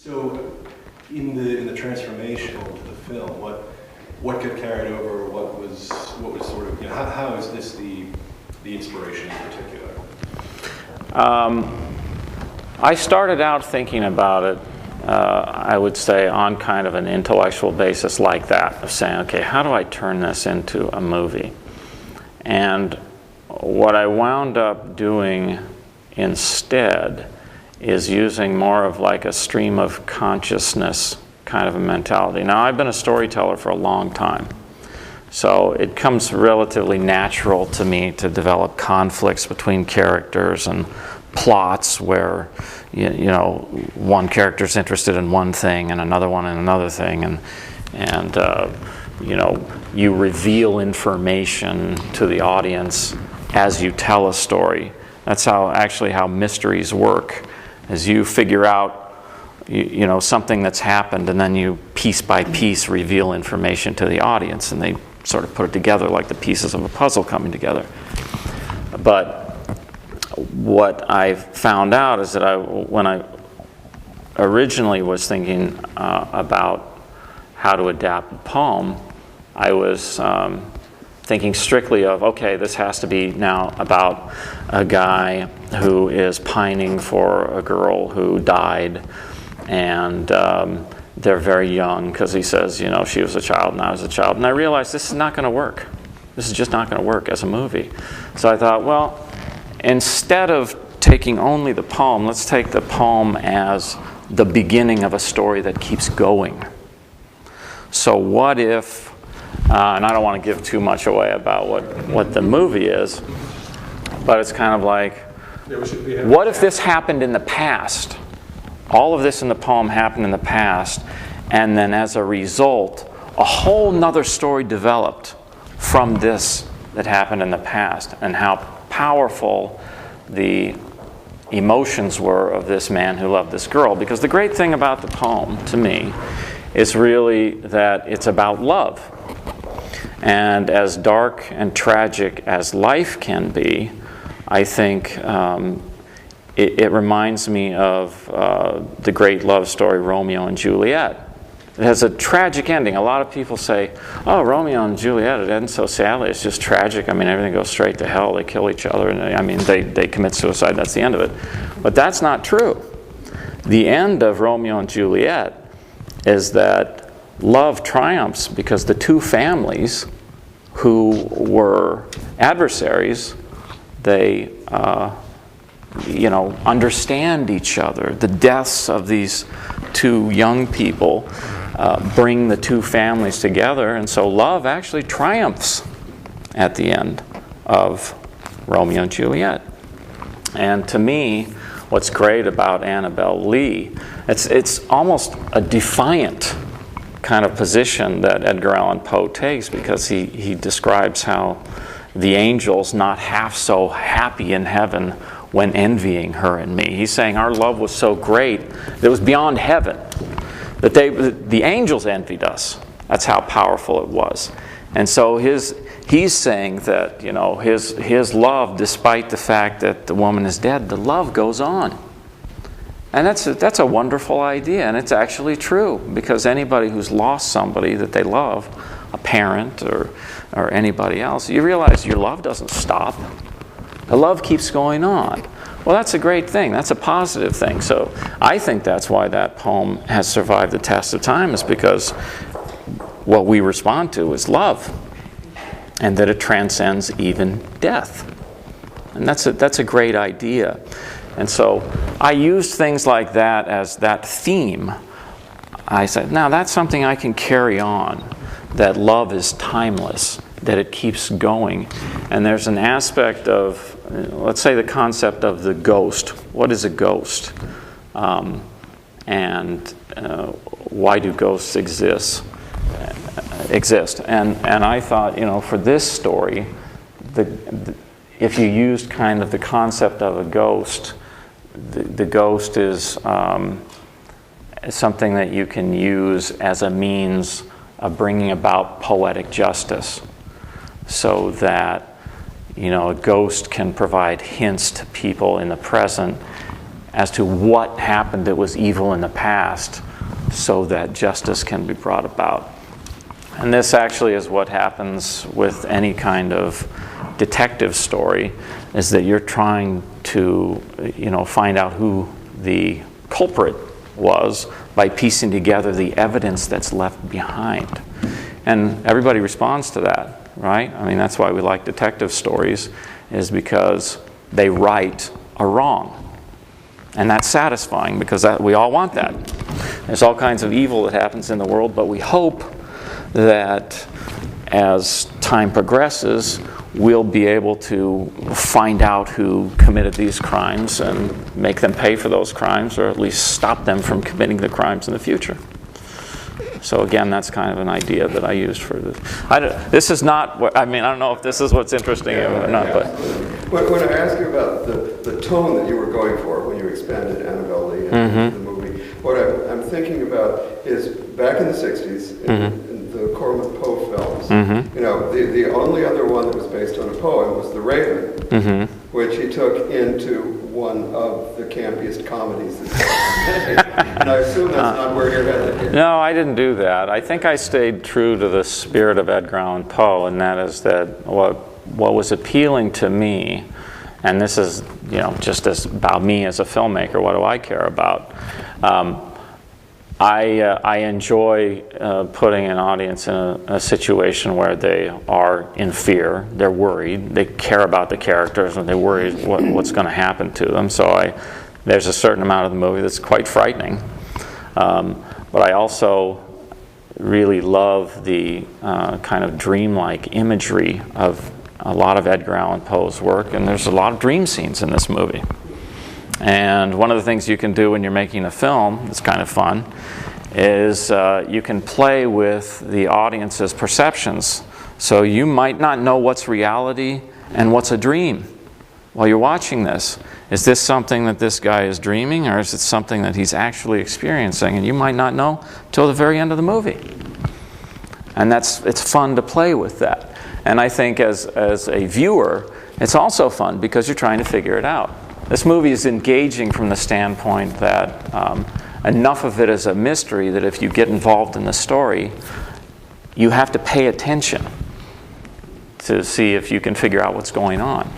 So, in the transformation to the film, what got carried over? What was sort of, how is this the inspiration in particular? I started out thinking about it, I would say, on kind of an intellectual basis like that, of saying, okay, how do I turn this into a movie? And what I wound up doing instead is using more of like a stream of consciousness kind of a mentality. Now, I've been a storyteller for a long time, so it comes relatively natural to me to develop conflicts between characters and plots where you know one character's interested in one thing and another one in another thing, and you know, you reveal information to the audience as you tell a story. That's how mysteries work. As you figure out, you know, something that's happened, and then you piece by piece reveal information to the audience, and they sort of put it together like the pieces of a puzzle coming together. But what I found out is that when I originally was thinking about how to adapt a poem, I was thinking strictly of, okay, this has to be now about a guy who is pining for a girl who died, and they're very young, because he says, you know, she was a child and I was a child. And I realized this is not going to work. This is just not going to work as a movie. So I thought, well, instead of taking only the poem, let's take the poem as the beginning of a story that keeps going. So what if, and I don't want to give too much away about what the movie is, but it's kind of like, what if this happened in the past? All of this in the poem happened in the past, and then as a result, a whole nother story developed from this that happened in the past, and how powerful the emotions were of this man who loved this girl. Because the great thing about the poem, to me, is really that it's about love. And as dark and tragic as life can be, I think it reminds me of the great love story Romeo and Juliet. It has a tragic ending. A lot of people say, oh, Romeo and Juliet, it ends so sadly. It's just tragic. I mean, everything goes straight to hell. They kill each other. And they commit suicide. That's the end of it. But that's not true. The end of Romeo and Juliet is that love triumphs, because the two families who were adversaries, they understand each other. The deaths of these two young people bring the two families together, and so love actually triumphs at the end of Romeo and Juliet. And to me, what's great about Annabel Lee, it's almost a defiant kind of position that Edgar Allan Poe takes, because he describes how the angels not half so happy in heaven when envying her and me. He's saying our love was so great that it was beyond heaven, that the angels envied us. That's how powerful it was. And so he's saying that, you know, his love, despite the fact that the woman is dead, the love goes on. And that's a wonderful idea, and it's actually true, because anybody who's lost somebody that they love, a parent or anybody else, you realize your love doesn't stop. The love keeps going on. Well, that's a great thing. That's a positive thing. So I think that's why that poem has survived the test of time, is because what we respond to is love, and that it transcends even death. And that's a great idea. And so I used things like that as that theme. I said, now that's something I can carry on, that love is timeless, that it keeps going. And there's an aspect of, let's say, the concept of the ghost. What is a ghost? And why do ghosts exist? And I thought, you know, for this story, if you used kind of the concept of a ghost, the ghost is something that you can use as a means of bringing about poetic justice, so that, you know, a ghost can provide hints to people in the present as to what happened that was evil in the past so that justice can be brought about. And this actually is what happens with any kind of detective story, is that you're trying to, find out who the culprit was by piecing together the evidence that's left behind. And everybody responds to that, right? I mean, that's why we like detective stories, is because they right a wrong. And that's satisfying, because we all want that. There's all kinds of evil that happens in the world, but we hope that as time progresses, we'll be able to find out who committed these crimes and make them pay for those crimes, or at least stop them from committing the crimes in the future. So again, that's kind of an idea that I used for this. This is not, I don't know if this is what's interesting or not, but... When I asked you about the tone that you were going for when you expanded Annabel Lee into the movie, what I'm thinking about is back in the 60s, in the Corman Poe films, the only other one that was based on a poem was The Raven, which he took into one of the campiest comedies that's ever made. And I assume that's not where you're headed here. No, I didn't do that. I think I stayed true to the spirit of Edgar Allan Poe, and that is that what was appealing to me, and this is just as about me as a filmmaker, what do I care about? I enjoy putting an audience in a situation where they are in fear, they're worried, they care about the characters, and they're worried what's going to happen to them. So there's a certain amount of the movie that's quite frightening. But I also really love the kind of dreamlike imagery of a lot of Edgar Allan Poe's work, and there's a lot of dream scenes in this movie. And one of the things you can do when you're making a film that's kind of fun is you can play with the audience's perceptions. So you might not know what's reality and what's a dream while you're watching this. Is this something that this guy is dreaming, or is it something that he's actually experiencing? And you might not know till the very end of the movie. And it's fun to play with that. And I think as a viewer, it's also fun because you're trying to figure it out. This movie is engaging from the standpoint that enough of it is a mystery that if you get involved in the story, you have to pay attention to see if you can figure out what's going on.